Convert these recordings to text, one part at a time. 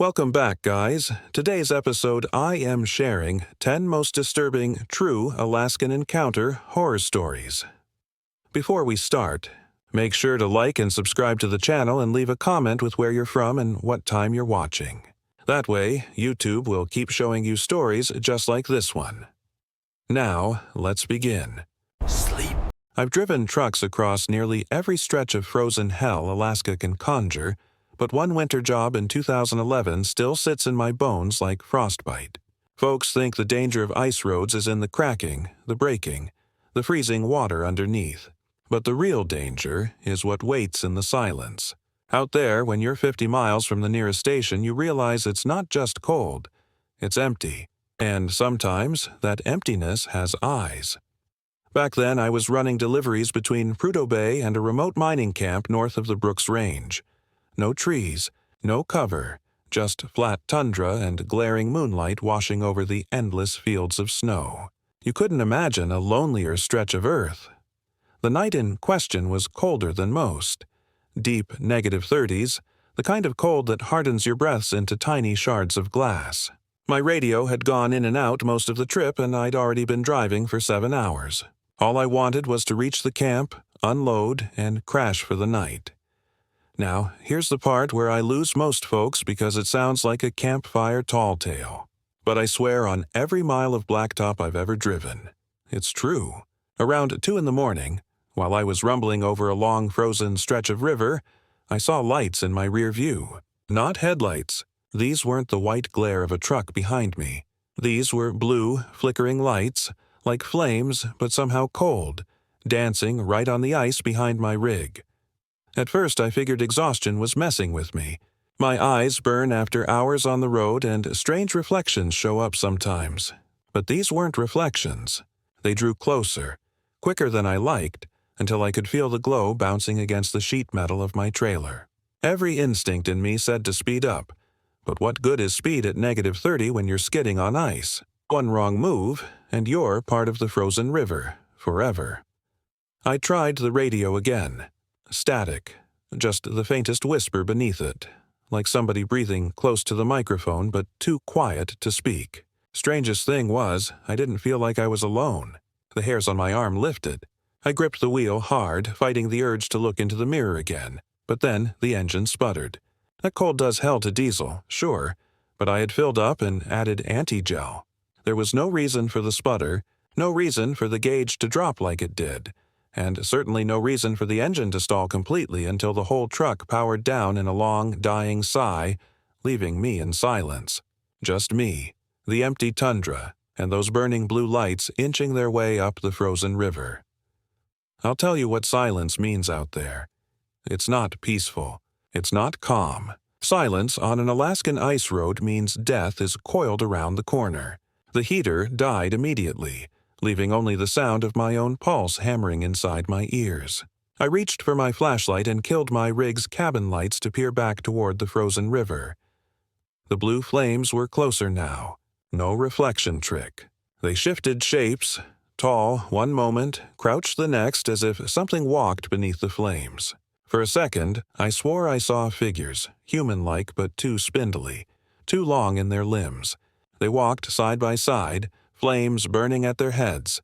Welcome back, guys. Today's episode, I am sharing 10 most disturbing true Alaskan encounter horror stories. Before we start, make sure to like and subscribe to the channel and leave a comment with where you're from and what time you're watching. That way, YouTube will keep showing you stories just like this one. Now, let's begin. Sleep. I've driven trucks across nearly every stretch of frozen hell Alaska can conjure, but one winter job in 2011 still sits in my bones like frostbite. Folks think the danger of ice roads is in the cracking, the breaking, the freezing water underneath. But the real danger is what waits in the silence. Out there, when you're 50 miles from the nearest station, you realize it's not just cold, it's empty. And sometimes that emptiness has eyes. Back then, I was running deliveries between Prudhoe Bay and a remote mining camp north of the Brooks Range. No trees, no cover, just flat tundra and glaring moonlight washing over the endless fields of snow. You couldn't imagine a lonelier stretch of earth. The night in question was colder than most. Deep -30s, the kind of cold that hardens your breaths into tiny shards of glass. My radio had gone in and out most of the trip, and I'd already been driving for 7 hours. All I wanted was to reach the camp, unload, and crash for the night. Now, here's the part where I lose most folks because it sounds like a campfire tall tale. But I swear on every mile of blacktop I've ever driven. It's true. Around 2 in the morning, while I was rumbling over a long frozen stretch of river, I saw lights in my rear view. Not headlights. These weren't the white glare of a truck behind me. These were blue, flickering lights, like flames but somehow cold, dancing right on the ice behind my rig. At first, I figured exhaustion was messing with me. My eyes burn after hours on the road, and strange reflections show up sometimes. But these weren't reflections. They drew closer, quicker than I liked, until I could feel the glow bouncing against the sheet metal of my trailer. Every instinct in me said to speed up. But what good is speed at -30 when you're skidding on ice? One wrong move, and you're part of the frozen river, forever. I tried the radio again. Static, just the faintest whisper beneath it, like somebody breathing close to the microphone but too quiet to speak. Strangest thing was, I didn't feel like I was alone. The hairs on my arm lifted. I gripped the wheel hard, fighting the urge to look into the mirror again, but then the engine sputtered. That cold does hell to diesel, sure, but I had filled up and added anti-gel. There was no reason for the sputter, no reason for the gauge to drop like it did, and certainly no reason for the engine to stall completely until the whole truck powered down in a long, dying sigh, leaving me in silence. Just me, the empty tundra, and those burning blue lights inching their way up the frozen river. I'll tell you what silence means out there. It's not peaceful. It's not calm. Silence on an Alaskan ice road means death is coiled around the corner. The heater died immediately, leaving only the sound of my own pulse hammering inside my ears. I reached for my flashlight and killed my rig's cabin lights to peer back toward the frozen river. The blue flames were closer now. No reflection trick. They shifted shapes, tall one moment, crouched the next as if something walked beneath the flames. For a second, I swore I saw figures, human-like but too spindly, too long in their limbs. They walked side by side, flames burning at their heads.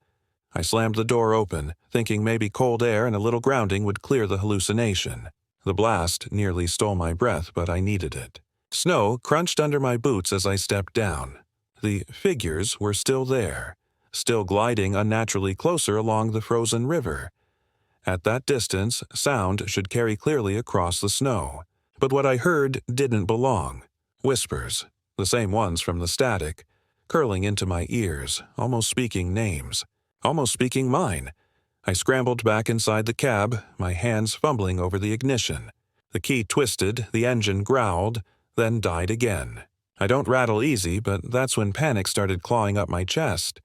I slammed the door open, thinking maybe cold air and a little grounding would clear the hallucination. The blast nearly stole my breath, but I needed it. Snow crunched under my boots as I stepped down. The figures were still there, still gliding unnaturally closer along the frozen river. At that distance, sound should carry clearly across the snow. But what I heard didn't belong. Whispers, the same ones from the static, curling into my ears, almost speaking names, almost speaking mine. I scrambled back inside the cab, my hands fumbling over the ignition. The key twisted, the engine growled, then died again. I don't rattle easy, but that's when panic started clawing up my chest.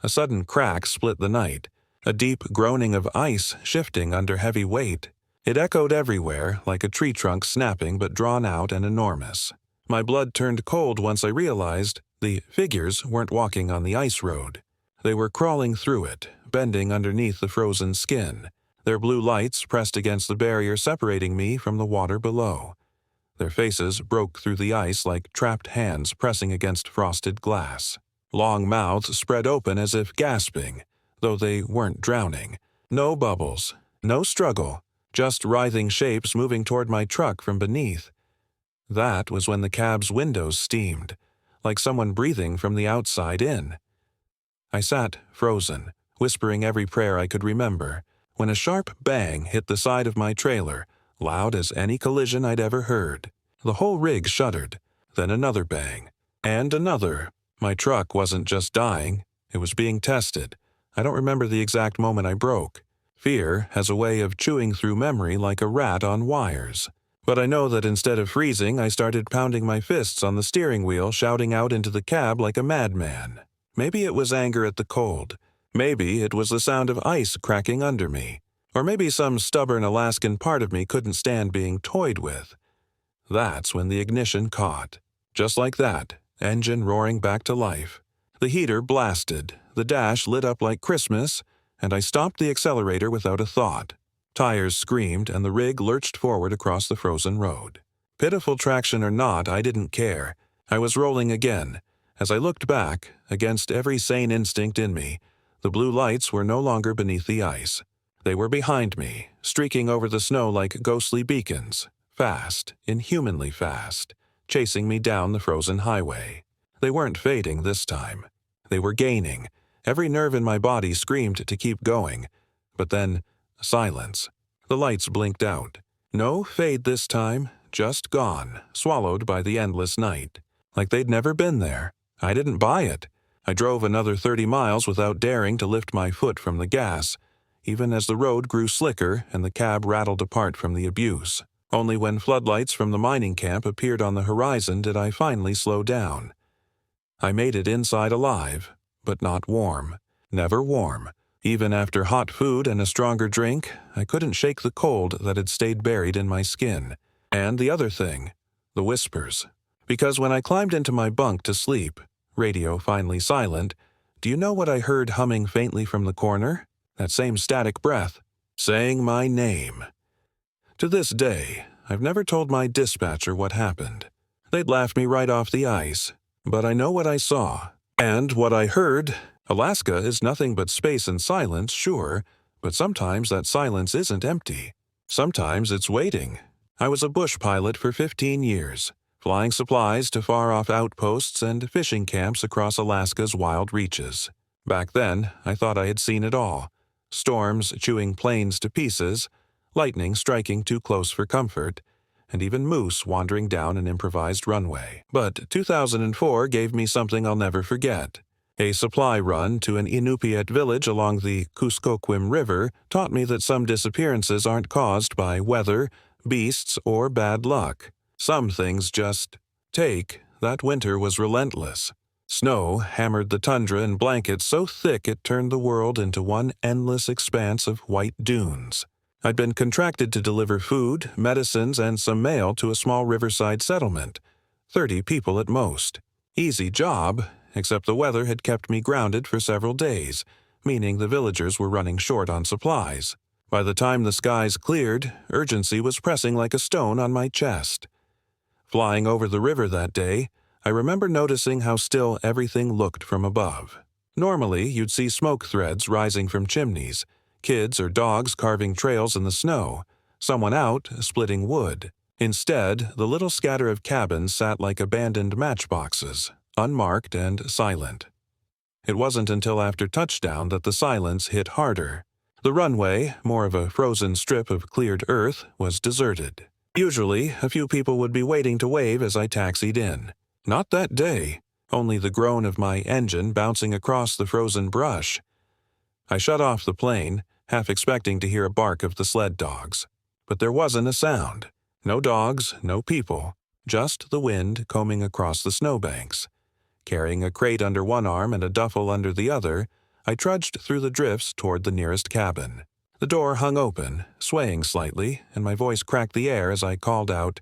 A sudden crack split the night, a deep groaning of ice shifting under heavy weight. It echoed everywhere, like a tree trunk snapping but drawn out and enormous. My blood turned cold once I realized the figures weren't walking on the ice road. They were crawling through it, bending underneath the frozen skin, their blue lights pressed against the barrier separating me from the water below. Their faces broke through the ice like trapped hands pressing against frosted glass. Long mouths spread open as if gasping, though they weren't drowning. No bubbles, no struggle, just writhing shapes moving toward my truck from beneath. That was when the cab's windows steamed, like someone breathing from the outside in. I sat frozen, whispering every prayer I could remember, when a sharp bang hit the side of my trailer, loud as any collision I'd ever heard. The whole rig shuddered, then another bang, and another. My truck wasn't just dying, it was being tested. I don't remember the exact moment I broke. Fear has a way of chewing through memory like a rat on wires. But I know that instead of freezing, I started pounding my fists on the steering wheel, shouting out into the cab like a madman. Maybe it was anger at the cold. Maybe it was the sound of ice cracking under me. Or maybe some stubborn Alaskan part of me couldn't stand being toyed with. That's when the ignition caught. Just like that, engine roaring back to life. The heater blasted, the dash lit up like Christmas, and I stopped the accelerator without a thought. Tires screamed, and the rig lurched forward across the frozen road. Pitiful traction or not, I didn't care. I was rolling again. As I looked back, against every sane instinct in me, the blue lights were no longer beneath the ice. They were behind me, streaking over the snow like ghostly beacons, fast, inhumanly fast, chasing me down the frozen highway. They weren't fading this time. They were gaining. Every nerve in my body screamed to keep going. But then, silence. The lights blinked out. No fade this time, just gone, swallowed by the endless night. Like they'd never been there. I didn't buy it. I drove another 30 miles without daring to lift my foot from the gas, even as the road grew slicker and the cab rattled apart from the abuse. Only when floodlights from the mining camp appeared on the horizon did I finally slow down. I made it inside alive, but not warm. Never warm. Even after hot food and a stronger drink, I couldn't shake the cold that had stayed buried in my skin. And the other thing, the whispers. Because when I climbed into my bunk to sleep, radio finally silent, do you know what I heard humming faintly from the corner? That same static breath, saying my name. To this day, I've never told my dispatcher what happened. They'd laugh me right off the ice. But I know what I saw. And what I heard. Alaska is nothing but space and silence, sure, but sometimes that silence isn't empty. Sometimes it's waiting. I was a bush pilot for 15 years, flying supplies to far-off outposts and fishing camps across Alaska's wild reaches. Back then, I thought I had seen it all. Storms chewing planes to pieces, lightning striking too close for comfort, and even moose wandering down an improvised runway. But 2004 gave me something I'll never forget. A supply run to an Inupiat village along the Kuskokwim River taught me that some disappearances aren't caused by weather, beasts, or bad luck. Some things just take. That winter was relentless. Snow hammered the tundra in blankets so thick it turned the world into one endless expanse of white dunes. I'd been contracted to deliver food, medicines, and some mail to a small riverside settlement. 30 people at most. Easy job, except the weather had kept me grounded for several days, meaning the villagers were running short on supplies. By the time the skies cleared, urgency was pressing like a stone on my chest. Flying over the river that day, I remember noticing how still everything looked from above. Normally, you'd see smoke threads rising from chimneys, kids or dogs carving trails in the snow, someone out splitting wood. Instead, the little scatter of cabins sat like abandoned matchboxes, unmarked and silent. It wasn't until after touchdown that the silence hit harder. The runway, more of a frozen strip of cleared earth, was deserted. Usually, a few people would be waiting to wave as I taxied in. Not that day, only the groan of my engine bouncing across the frozen brush. I shut off the plane, half expecting to hear a bark of the sled dogs. But there wasn't a sound. No dogs, no people, just the wind combing across the snowbanks. Carrying a crate under one arm and a duffel under the other, I trudged through the drifts toward the nearest cabin. The door hung open, swaying slightly, and my voice cracked the air as I called out,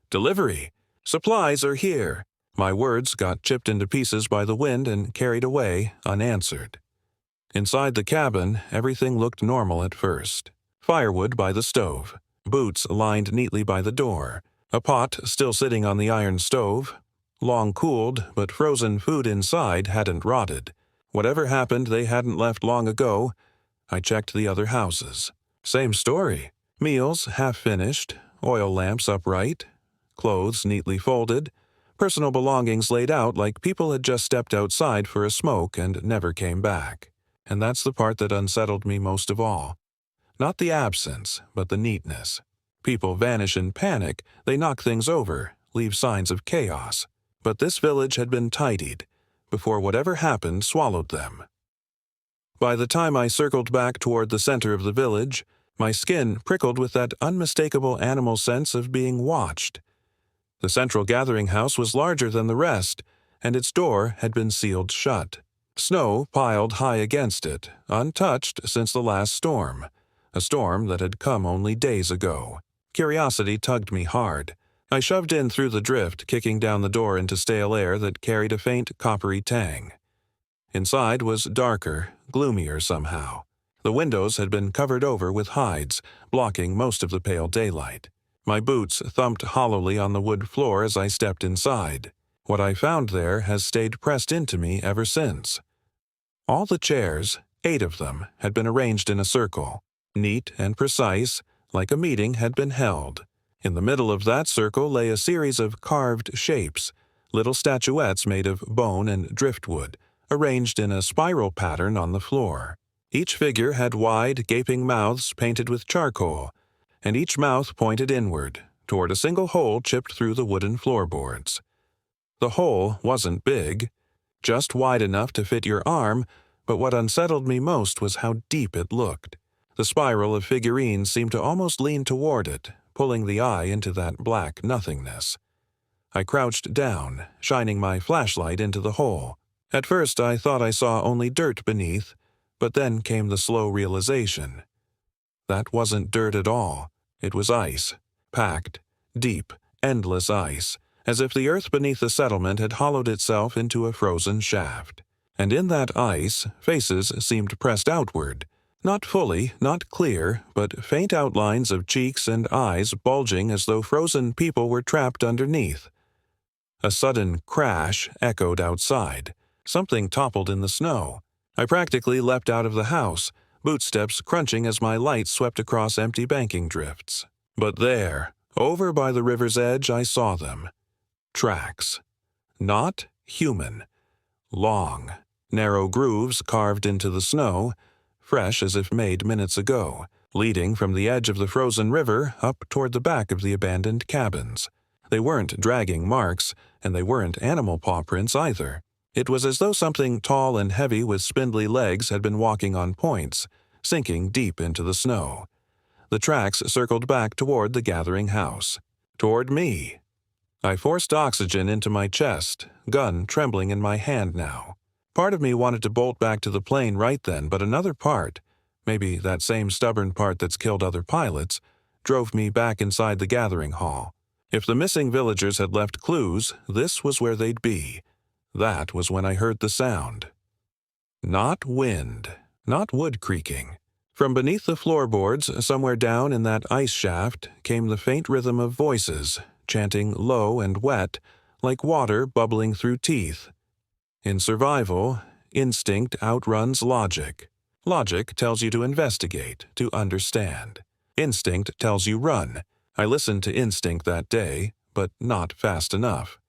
"Delivery! Supplies are here!" My words got chipped into pieces by the wind and carried away, unanswered. Inside the cabin, everything looked normal at first. Firewood by the stove, boots lined neatly by the door, A pot still sitting on the iron stove. Long cooled, but frozen food inside hadn't rotted. Whatever happened, they hadn't left long ago. I checked the other houses. Same story. Meals half finished, oil lamps upright, clothes neatly folded, personal belongings laid out like people had just stepped outside for a smoke and never came back. And that's the part that unsettled me most of all. Not the absence, but the neatness. People vanish in panic, they knock things over, leave signs of chaos. But this village had been tidied, before whatever happened swallowed them. By the time I circled back toward the center of the village, my skin prickled with that unmistakable animal sense of being watched. The central gathering house was larger than the rest, and its door had been sealed shut. Snow piled high against it, untouched since the last storm, a storm that had come only days ago. Curiosity tugged me hard. I shoved in through the drift, kicking down the door into stale air that carried a faint coppery tang. Inside was darker, gloomier somehow. The windows had been covered over with hides, blocking most of the pale daylight. My boots thumped hollowly on the wood floor as I stepped inside. What I found there has stayed pressed into me ever since. All the chairs, 8 of them, had been arranged in a circle, neat and precise, like a meeting had been held. In the middle of that circle lay a series of carved shapes, little statuettes made of bone and driftwood, arranged in a spiral pattern on the floor. Each figure had wide, gaping mouths painted with charcoal, and each mouth pointed inward, toward a single hole chipped through the wooden floorboards. The hole wasn't big, just wide enough to fit your arm, but what unsettled me most was how deep it looked. The spiral of figurines seemed to almost lean toward it, pulling the eye into that black nothingness. I crouched down, shining my flashlight into the hole. At first I thought I saw only dirt beneath, but then came the slow realization. That wasn't dirt at all. It was ice, packed, deep, endless ice, as if the earth beneath the settlement had hollowed itself into a frozen shaft. And in that ice, faces seemed pressed outward, not fully, not clear, but faint outlines of cheeks and eyes bulging as though frozen people were trapped underneath. A sudden crash echoed outside. Something toppled in the snow. I practically leapt out of the house, bootsteps crunching as my light swept across empty banking drifts. But there, over by the river's edge, I saw them. Tracks. Not human. Long, narrow grooves carved into the snow, fresh as if made minutes ago, leading from the edge of the frozen river up toward the back of the abandoned cabins. They weren't dragging marks, and they weren't animal paw prints either. It was as though something tall and heavy with spindly legs had been walking on points, sinking deep into the snow. The tracks circled back toward the gathering house. Toward me. I forced oxygen into my chest, gun trembling in my hand now. Part of me wanted to bolt back to the plane right then, but another part, maybe that same stubborn part that's killed other pilots, drove me back inside the gathering hall. If the missing villagers had left clues, this was where they'd be. That was when I heard the sound. Not wind, not wood creaking. From beneath the floorboards, somewhere down in that ice shaft, came the faint rhythm of voices, chanting low and wet, like water bubbling through teeth. In survival, instinct outruns logic. Logic tells you to investigate, to understand. Instinct tells you run. I listened to instinct that day, but not fast enough.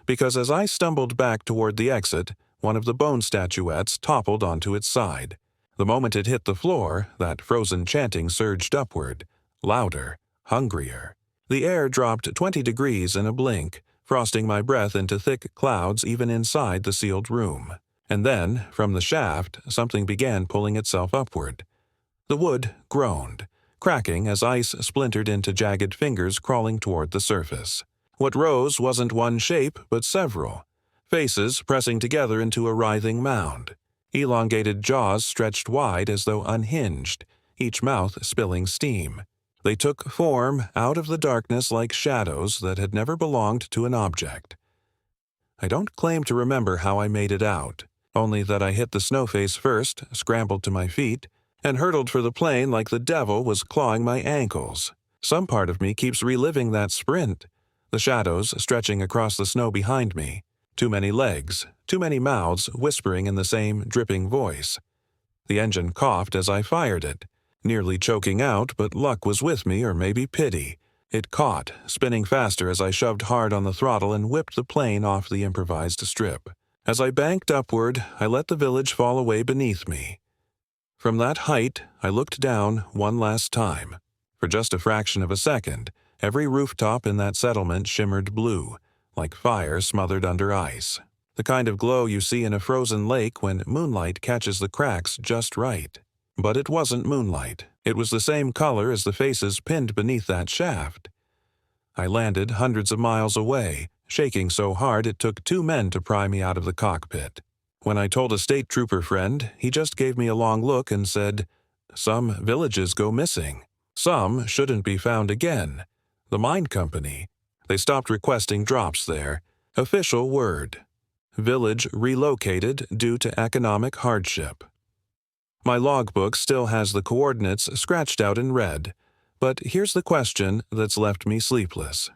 Because as I stumbled back toward the exit, one of the bone statuettes toppled onto its side. The moment it hit the floor, that frozen chanting surged upward, louder, hungrier. The air dropped 20 degrees in a blink, frosting my breath into thick clouds even inside the sealed room. And then, from the shaft, something began pulling itself upward. The wood groaned, cracking as ice splintered into jagged fingers crawling toward the surface. What rose wasn't one shape, but several. Faces pressing together into a writhing mound. Elongated jaws stretched wide as though unhinged, each mouth spilling steam. They took form out of the darkness like shadows that had never belonged to an object. I don't claim to remember how I made it out, only that I hit the snow face first, scrambled to my feet, and hurtled for the plane like the devil was clawing my ankles. Some part of me keeps reliving that sprint, The shadows stretching across the snow behind me. Too many legs, too many mouths whispering in the same dripping voice. The engine coughed as I fired it, nearly choking out, but luck was with me, or maybe pity. It caught, spinning faster as I shoved hard on the throttle and whipped the plane off the improvised strip. As I banked upward, I let the village fall away beneath me. From that height, I looked down one last time. For just a fraction of a second, every rooftop in that settlement shimmered blue, like fire smothered under ice. The kind of glow you see in a frozen lake when moonlight catches the cracks just right. But it wasn't moonlight. It was the same color as the faces pinned beneath that shaft. I landed hundreds of miles away, shaking so hard it took 2 men to pry me out of the cockpit. When I told a state trooper friend, he just gave me a long look and said, "Some villages go missing. Some shouldn't be found again. The mine company. They stopped requesting drops there. Official word. Village relocated due to economic hardship." My logbook still has the coordinates scratched out in red, but here's the question that's left me sleepless.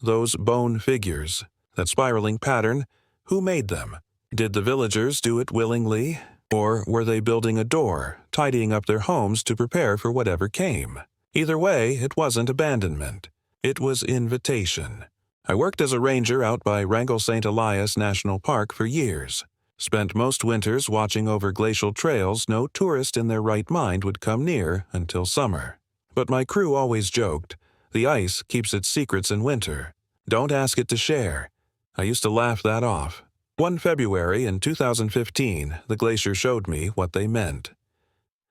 Those bone figures, that spiraling pattern, who made them? Did the villagers do it willingly, or were they building a door, tidying up their homes to prepare for whatever came? Either way, it wasn't abandonment. It was invitation. I worked as a ranger out by Wrangell-St. Elias National Park for years. Spent most winters watching over glacial trails no tourist in their right mind would come near until summer. But my crew always joked, the ice keeps its secrets in winter. Don't ask it to share. I used to laugh that off. One February in 2015, the glacier showed me what they meant.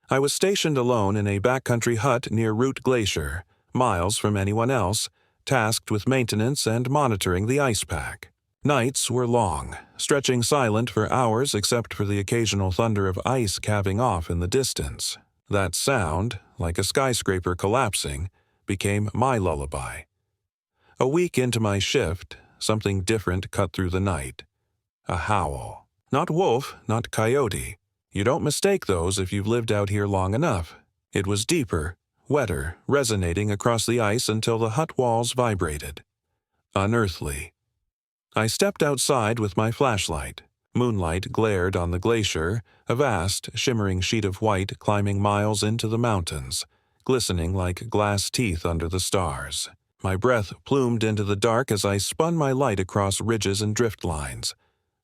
I was stationed alone in a backcountry hut near Root Glacier, miles from anyone else, tasked with maintenance and monitoring the ice pack. Nights were long, stretching silent for hours except for the occasional thunder of ice calving off in the distance. That sound, like a skyscraper collapsing, became my lullaby. A week into my shift, something different cut through the night. A howl. Not wolf, not coyote. You don't mistake those if you've lived out here long enough. It was deeper, wetter, resonating across the ice until the hut walls vibrated. Unearthly. I stepped outside with my flashlight. Moonlight glared on the glacier, a vast, shimmering sheet of white climbing miles into the mountains, glistening like glass teeth under the stars. My breath plumed into the dark as I spun my light across ridges and drift lines.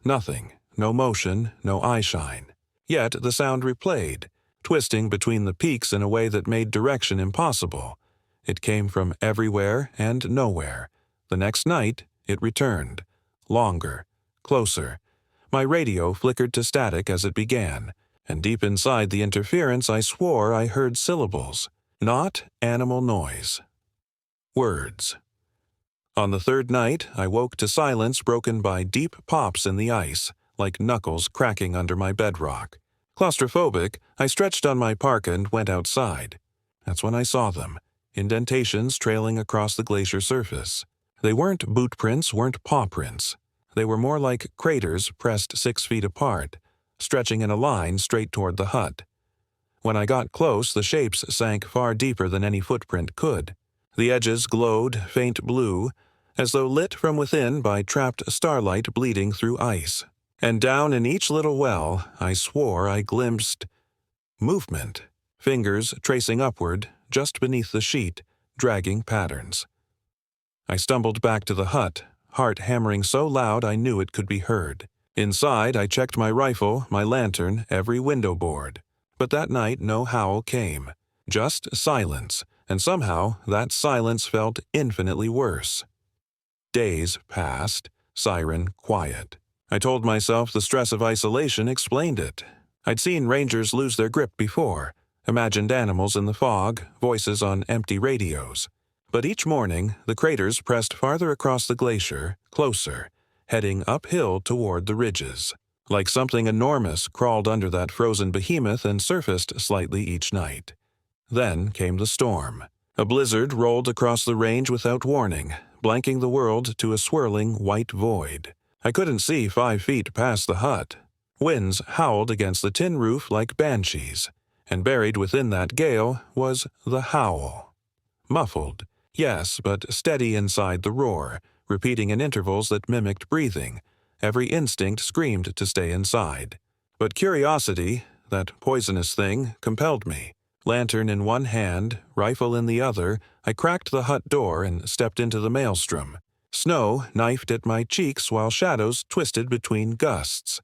Nothing, no motion, no eyeshine. Yet the sound replayed, twisting between the peaks in a way that made direction impossible. It came from everywhere and nowhere. The next night, it returned. Longer, closer. My radio flickered to static as it began, and deep inside the interference I swore I heard syllables, not animal noise. Words. On the third night, I woke to silence broken by deep pops in the ice, like knuckles cracking under my bedrock. Claustrophobic, I stretched on my parka and went outside. That's when I saw them, indentations trailing across the glacier surface. They weren't boot prints, weren't paw prints. They were more like craters pressed 6 feet apart, stretching in a line straight toward the hut. When I got close, the shapes sank far deeper than any footprint could. The edges glowed faint blue, as though lit from within by trapped starlight bleeding through ice. And down in each little well, I swore I glimpsed movement, fingers tracing upward, just beneath the sheet, dragging patterns. I stumbled back to the hut, heart hammering so loud I knew it could be heard. Inside, I checked my rifle, my lantern, every window board. But that night no howl came, just silence, and somehow that silence felt infinitely worse. Days passed, siren quiet. I told myself the stress of isolation explained it. I'd seen rangers lose their grip before, imagined animals in the fog, voices on empty radios. But each morning, the craters pressed farther across the glacier, closer, heading uphill toward the ridges. Like something enormous crawled under that frozen behemoth and surfaced slightly each night. Then came the storm. A blizzard rolled across the range without warning, blanking the world to a swirling white void. I couldn't see 5 feet past the hut. Winds howled against the tin roof like banshees, and buried within that gale was the howl. Muffled, Yes, but steady inside the roar, repeating in intervals that mimicked breathing. Every instinct screamed to stay inside. But curiosity, that poisonous thing, compelled me. Lantern in one hand, rifle in the other, I cracked the hut door and stepped into the maelstrom. Snow knifed at my cheeks while shadows twisted between gusts.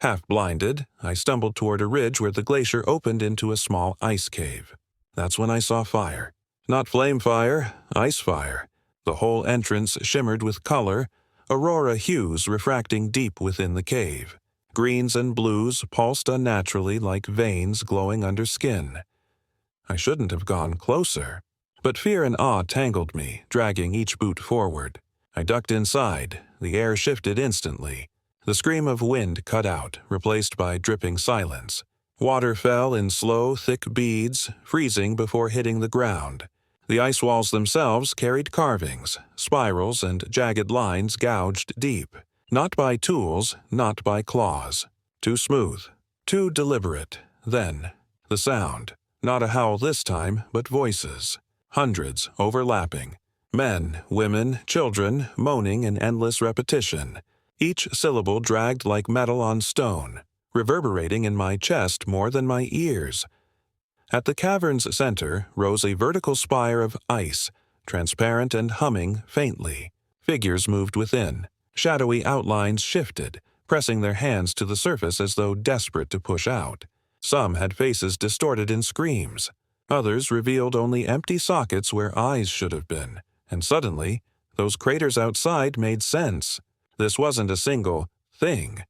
Half blinded, I stumbled toward a ridge where the glacier opened into a small ice cave. That's when I saw fire. Not flame fire, ice fire. The whole entrance shimmered with color, aurora hues refracting deep within the cave. Greens and blues pulsed unnaturally like veins glowing under skin. I shouldn't have gone closer. But fear and awe tangled me, dragging each boot forward. I ducked inside. The air shifted instantly. The scream of wind cut out, replaced by dripping silence. Water fell in slow, thick beads, freezing before hitting the ground. The ice walls themselves carried carvings, spirals and jagged lines gouged deep. Not by tools, not by claws. Too smooth, too deliberate. Then, the sound. Not a howl this time, but voices. Hundreds overlapping. Men, women, children, moaning in endless repetition. Each syllable dragged like metal on stone, reverberating in my chest more than my ears. At the cavern's center rose a vertical spire of ice, transparent and humming faintly. Figures moved within. Shadowy outlines shifted, pressing their hands to the surface as though desperate to push out. Some had faces distorted in screams. Others revealed only empty sockets where eyes should have been. And suddenly, those craters outside made sense. This wasn't a single thing.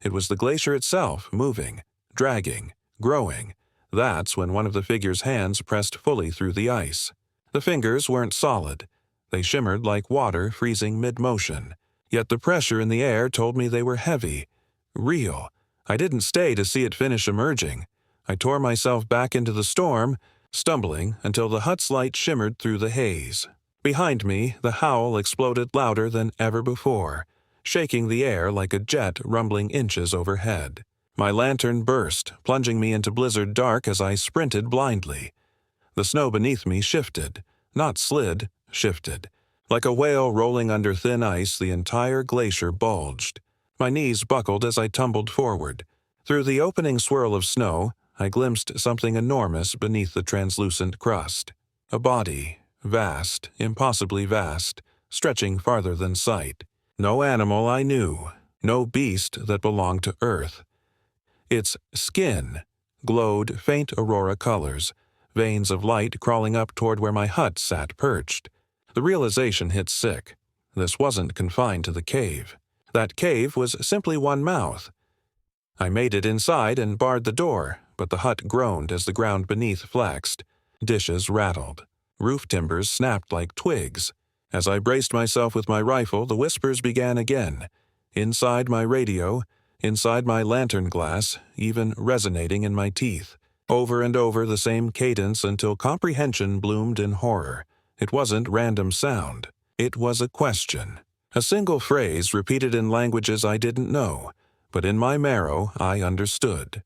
It was the glacier itself moving, dragging, growing. That's when one of the figure's hands pressed fully through the ice. The fingers weren't solid. They shimmered like water freezing mid-motion. Yet the pressure in the air told me they were heavy, real. I didn't stay to see it finish emerging. I tore myself back into the storm, stumbling until the hut's light shimmered through the haze. Behind me, the howl exploded louder than ever before, shaking the air like a jet rumbling inches overhead. My lantern burst, plunging me into blizzard dark as I sprinted blindly. The snow beneath me shifted, not slid, shifted. Like a whale rolling under thin ice, the entire glacier bulged. My knees buckled as I tumbled forward. Through the opening swirl of snow, I glimpsed something enormous beneath the translucent crust. A body, vast, impossibly vast, stretching farther than sight. No animal I knew, no beast that belonged to Earth. Its skin glowed faint aurora colors, veins of light crawling up toward where my hut sat perched. The realization hit sick. This wasn't confined to the cave. That cave was simply one mouth. I made it inside and barred the door, but the hut groaned as the ground beneath flexed. Dishes rattled. Roof timbers snapped like twigs. As I braced myself with my rifle, the whispers began again. Inside my radio, inside my lantern glass, even resonating in my teeth. Over and over the same cadence until comprehension bloomed in horror. It wasn't random sound. It was a question. A single phrase repeated in languages I didn't know, but in my marrow I understood.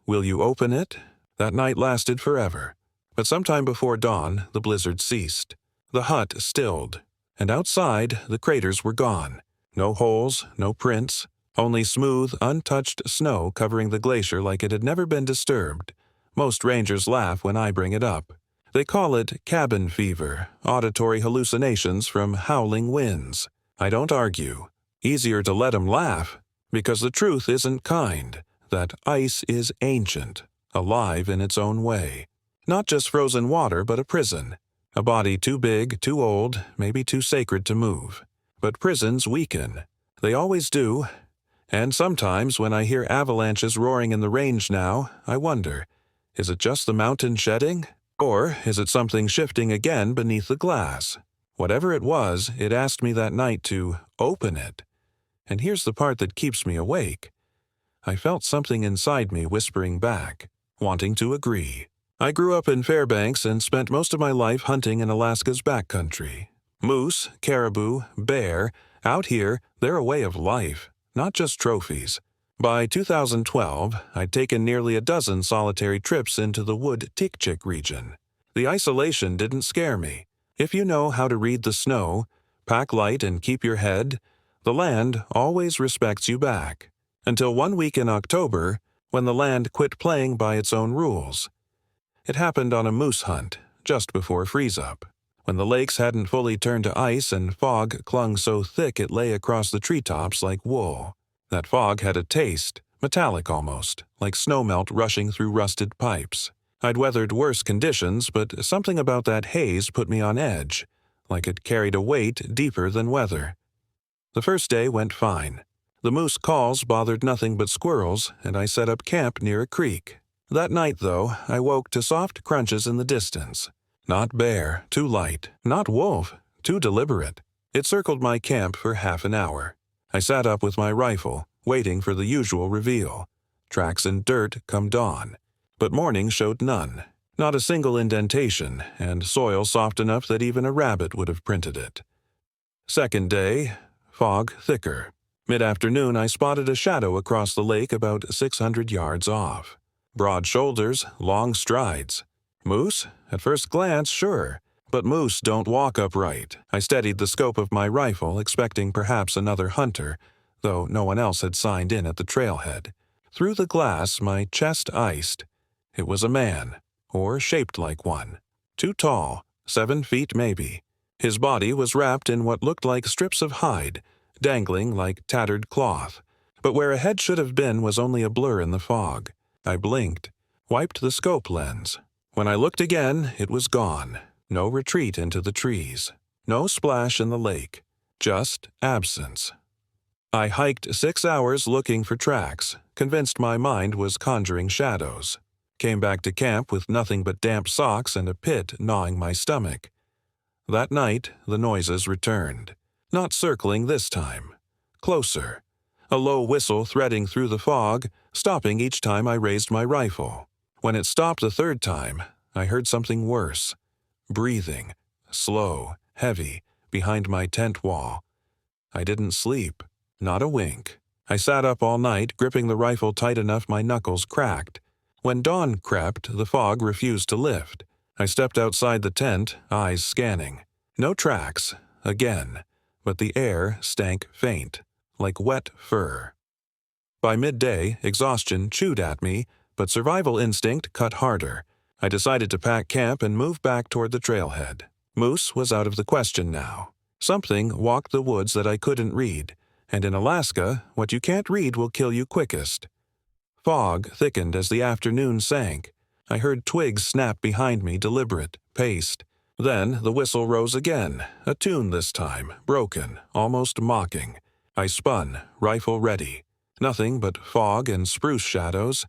"Will you open it?" That night lasted forever. But sometime before dawn, the blizzard ceased. The hut stilled, and outside the craters were gone. No holes, no prints, only smooth, untouched snow covering the glacier like it had never been disturbed. Most rangers laugh when I bring it up. They call it cabin fever, auditory hallucinations from howling winds. I don't argue. Easier to let 'em laugh, because the truth isn't kind, that ice is ancient, alive in its own way. Not just frozen water, but a prison. A body too big, too old, maybe too sacred to move. But prisons weaken. They always do. And sometimes when I hear avalanches roaring in the range now, I wonder, is it just the mountain shedding? Or is it something shifting again beneath the glass? Whatever it was, it asked me that night to open it. And here's the part that keeps me awake. I felt something inside me whispering back, wanting to agree. I grew up in Fairbanks and spent most of my life hunting in Alaska's backcountry. Moose, caribou, bear, out here, they're a way of life, not just trophies. By 2012, I'd taken nearly a dozen solitary trips into the wood Tikchik region. The isolation didn't scare me. If you know how to read the snow, pack light and keep your head, the land always respects you back. Until one week in October, when the land quit playing by its own rules. It happened on a moose hunt, just before freeze-up, when the lakes hadn't fully turned to ice and fog clung so thick it lay across the treetops like wool. That fog had a taste, metallic almost, like snowmelt rushing through rusted pipes. I'd weathered worse conditions, but something about that haze put me on edge, like it carried a weight deeper than weather. The first day went fine. The moose calls bothered nothing but squirrels, and I set up camp near a creek. That night, though, I woke to soft crunches in the distance. Not bear, too light. Not wolf, too deliberate. It circled my camp for half an hour. I sat up with my rifle, waiting for the usual reveal. Tracks in dirt come dawn. But morning showed none. Not a single indentation, and soil soft enough that even a rabbit would have printed it. Second day, fog thicker. Mid-afternoon, I spotted a shadow across the lake about 600 yards off. Broad shoulders, long strides. Moose? At first glance, sure. But moose don't walk upright. I steadied the scope of my rifle, expecting perhaps another hunter, though no one else had signed in at the trailhead. Through the glass, my chest iced. It was a man, or shaped like one. Too tall, 7 feet maybe. His body was wrapped in what looked like strips of hide, dangling like tattered cloth. But where a head should have been was only a blur in the fog. I blinked, wiped the scope lens. When I looked again, it was gone. No retreat into the trees. No splash in the lake. Just absence. I hiked 6 hours looking for tracks, convinced my mind was conjuring shadows. Came back to camp with nothing but damp socks and a pit gnawing my stomach. That night, the noises returned. Not circling this time. Closer. A low whistle threading through the fog, stopping each time I raised my rifle. When it stopped the third time, I heard something worse. Breathing. Slow, heavy, behind my tent wall. I didn't sleep. Not a wink. I sat up all night, gripping the rifle tight enough my knuckles cracked. When dawn crept, the fog refused to lift. I stepped outside the tent, eyes scanning. No tracks. Again. But the air stank faint, like wet fur. By midday, exhaustion chewed at me, but survival instinct cut harder. I decided to pack camp and move back toward the trailhead. Moose was out of the question now. Something walked the woods that I couldn't read, and in Alaska, what you can't read will kill you quickest. Fog thickened as the afternoon sank. I heard twigs snap behind me, deliberate, paced. Then the whistle rose again, a tune this time, broken, almost mocking. I spun, rifle ready. Nothing but fog and spruce shadows.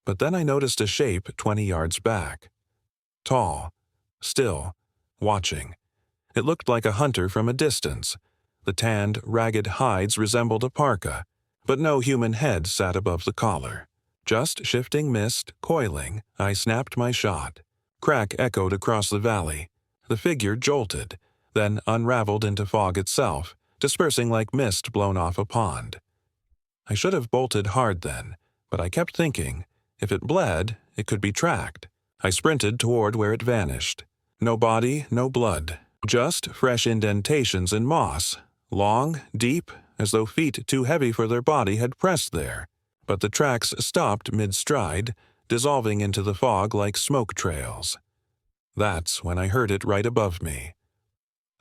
But then I noticed a shape 20 yards back. Tall, still, watching. It looked like a hunter from a distance. The tanned, ragged hides resembled a parka, but no human head sat above the collar. Just shifting mist, coiling, I snapped my shot. Crack echoed across the valley. The figure jolted, then unraveled into fog itself, dispersing like mist blown off a pond. I should have bolted hard then, but I kept thinking, if it bled, it could be tracked. I sprinted toward where it vanished. No body, no blood, just fresh indentations in moss, long, deep, as though feet too heavy for their body had pressed there. But the tracks stopped mid-stride, dissolving into the fog like smoke trails. That's when I heard it right above me.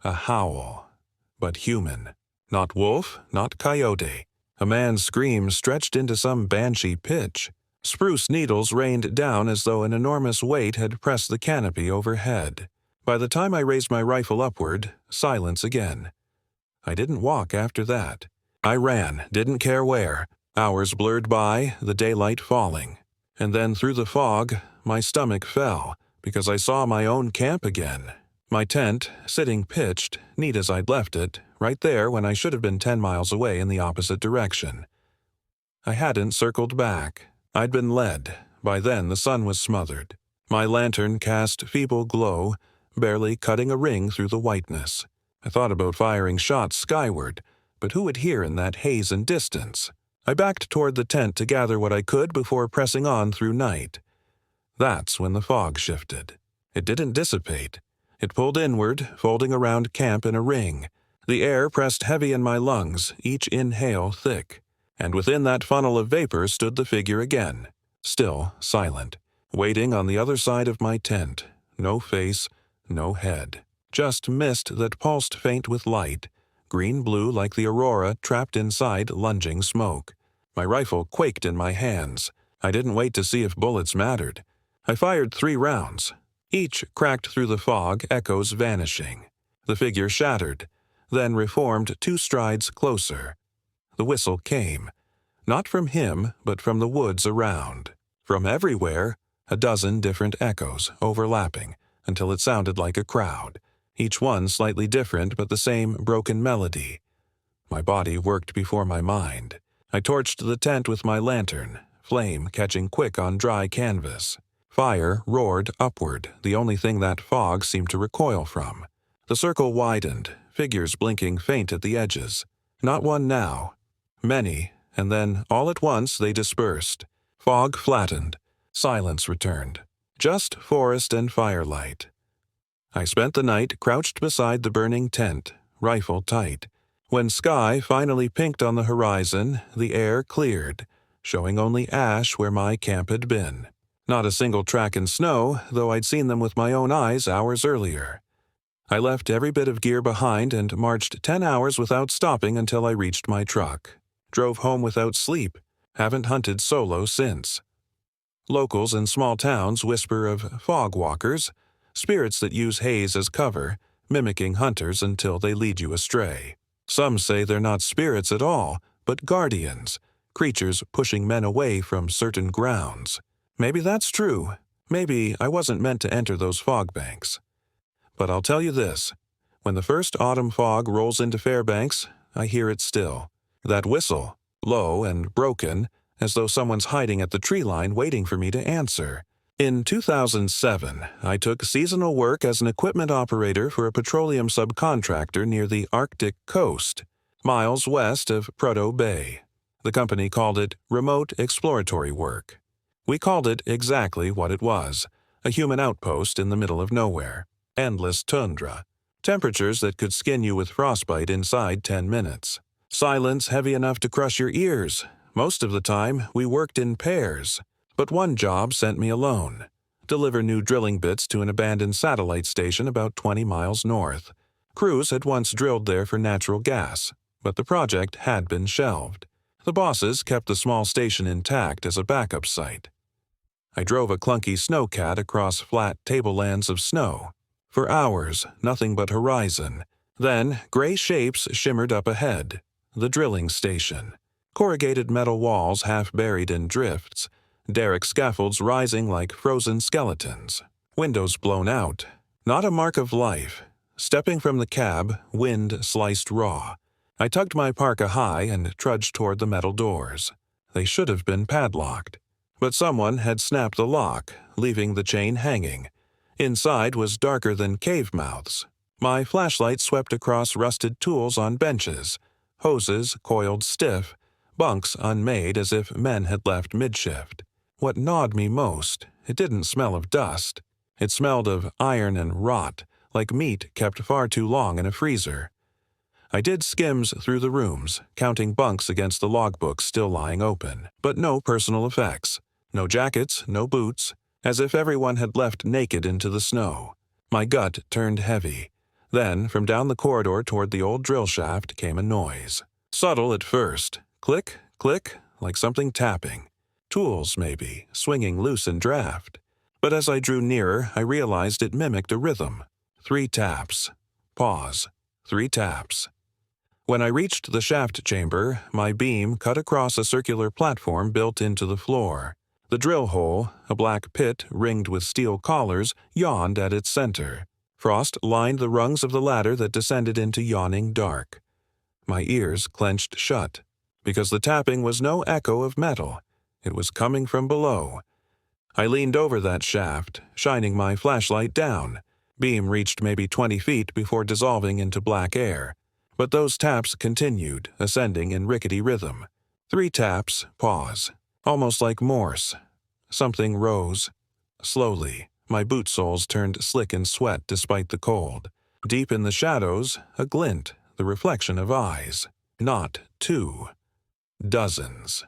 A howl, but human. Not wolf, not coyote. A man's scream stretched into some banshee pitch. Spruce needles rained down as though an enormous weight had pressed the canopy overhead. By the time I raised my rifle upward, silence again. I didn't walk after that. I ran, didn't care where. Hours blurred by, the daylight falling. And then through the fog, my stomach fell, because I saw my own camp again. My tent, sitting pitched, neat as I'd left it, right there when I should have been 10 miles away in the opposite direction. I hadn't circled back. I'd been led. By then the sun was smothered. My lantern cast feeble glow, barely cutting a ring through the whiteness. I thought about firing shots skyward, but who would hear in that haze and distance? I backed toward the tent to gather what I could before pressing on through night. That's when the fog shifted. It didn't dissipate. It pulled inward, folding around camp in a ring. The air pressed heavy in my lungs, each inhale thick. And within that funnel of vapor stood the figure again, still silent, waiting on the other side of my tent. No face, no head. Just mist that pulsed faint with light, green-blue like the aurora trapped inside lunging smoke. My rifle quaked in my hands. I didn't wait to see if bullets mattered. I fired 3 rounds. Each cracked through the fog, echoes vanishing. The figure shattered, then reformed 2 strides closer. The whistle came, not from him, but from the woods around. From everywhere, a dozen different echoes, overlapping, until it sounded like a crowd, each one slightly different but the same broken melody. My body worked before my mind. I torched the tent with my lantern, flame catching quick on dry canvas. Fire roared upward, the only thing that fog seemed to recoil from. The circle widened, figures blinking faint at the edges. Not one now. Many, and then, all at once, they dispersed. Fog flattened. Silence returned. Just forest and firelight. I spent the night crouched beside the burning tent, rifle tight. When sky finally pinked on the horizon, the air cleared, showing only ash where my camp had been. Not a single track in snow, though I'd seen them with my own eyes hours earlier. I left every bit of gear behind and marched 10 hours without stopping until I reached my truck. Drove home without sleep. Haven't hunted solo since. Locals in small towns whisper of fog walkers, spirits that use haze as cover, mimicking hunters until they lead you astray. Some say they're not spirits at all, but guardians, creatures pushing men away from certain grounds. Maybe that's true. Maybe I wasn't meant to enter those fog banks. But I'll tell you this. When the first autumn fog rolls into Fairbanks, I hear it still. That whistle, low and broken, as though someone's hiding at the tree line waiting for me to answer. In 2007, I took seasonal work as an equipment operator for a petroleum subcontractor near the Arctic coast, miles west of Prudhoe Bay. The company called it remote exploratory work. We called it exactly what it was, a human outpost in the middle of nowhere. Endless tundra. Temperatures that could skin you with frostbite inside 10 minutes. Silence heavy enough to crush your ears. Most of the time, we worked in pairs. But one job sent me alone. Deliver new drilling bits to an abandoned satellite station about 20 miles north. Crews had once drilled there for natural gas, but the project had been shelved. The bosses kept the small station intact as a backup site. I drove a clunky snowcat across flat tablelands of snow. For hours, nothing but horizon. Then, gray shapes shimmered up ahead. The drilling station. Corrugated metal walls half buried in drifts. Derrick scaffolds rising like frozen skeletons. Windows blown out. Not a mark of life. Stepping from the cab, wind sliced raw. I tugged my parka high and trudged toward the metal doors. They should have been padlocked. But someone had snapped the lock, leaving the chain hanging. Inside was darker than cave mouths. My flashlight swept across rusted tools on benches, hoses coiled stiff, bunks unmade as if men had left midshift. What gnawed me most, it didn't smell of dust. It smelled of iron and rot, like meat kept far too long in a freezer. I did skims through the rooms, counting bunks against the logbooks still lying open, but no personal effects. No jackets, no boots, as if everyone had left naked into the snow. My gut turned heavy. Then, from down the corridor toward the old drill shaft came a noise. Subtle at first. Click, click, like something tapping. Tools, maybe, swinging loose in draft. But as I drew nearer, I realized it mimicked a rhythm. 3 taps. Pause. 3 taps. When I reached the shaft chamber, my beam cut across a circular platform built into the floor. The drill hole, a black pit ringed with steel collars, yawned at its center. Frost lined the rungs of the ladder that descended into yawning dark. My ears clenched shut, because the tapping was no echo of metal. It was coming from below. I leaned over that shaft, shining my flashlight down. Beam reached maybe 20 feet before dissolving into black air. But those taps continued, ascending in rickety rhythm. 3 taps, pause. Almost like Morse. Something rose. Slowly, My boot soles turned slick in sweat despite the cold. Deep in the shadows, a glint, the reflection of eyes. Not two. Dozens.